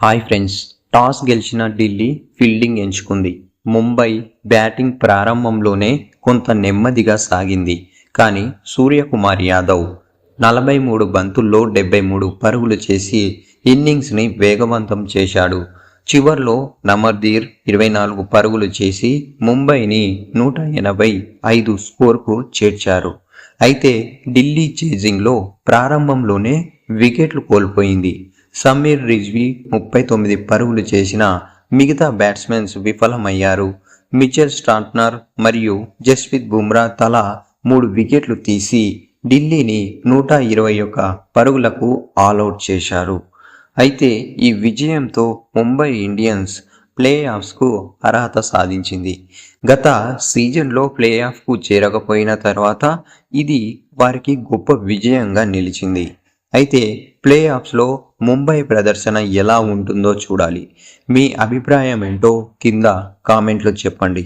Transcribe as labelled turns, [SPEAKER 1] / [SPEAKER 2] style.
[SPEAKER 1] Hi friends, toss గెలిచిన Delhi fielding ఎంచుకుంది. Mumbai batting ప్రారంభంలోనే కొంత నెమ్మదిగా సాగింది. కానీ సూర్యకుమార్ యాదవ్ 43 బంతుల్లో 73 పరుగులు చేసి ఇన్నింగ్స్ని వేగవంతం చేశాడు. చివర్లో నమర్దీర్ 24 పరుగులు చేసి ముంబైని 185 స్కోర్కు చేర్చారు. అయితే ఢిల్లీ చేజింగ్లో ప్రారంభంలోనే వికెట్లు కోల్పోయింది. సమీర్ రిజ్వీ 39 పరుగులు చేసిన మిగతా బ్యాట్స్మెన్స్ విఫలమయ్యారు. మిచెల్ స్టాంట్నర్ మరియు జస్ప్రీత్ బుమ్రా తలా 3 వికెట్లు తీసి ఢిల్లీని 121 పరుగులకు ఆల్అవుట్ చేశారు. అయితే ఈ విజయంతో ముంబై ఇండియన్స్ ప్లే ఆఫ్స్కు అర్హత సాధించింది. గత సీజన్లో ప్లే ఆఫ్కు చేరకపోయిన తర్వాత ఇది వారికి గొప్ప విజయంగా నిలిచింది. అయితే ప్లే ఆఫ్స్లో ముంబై ప్రదర్శన ఎలా ఉంటుందో చూడాలి. మీ అభిప్రాయం ఏంటో కింద కామెంట్లో చెప్పండి.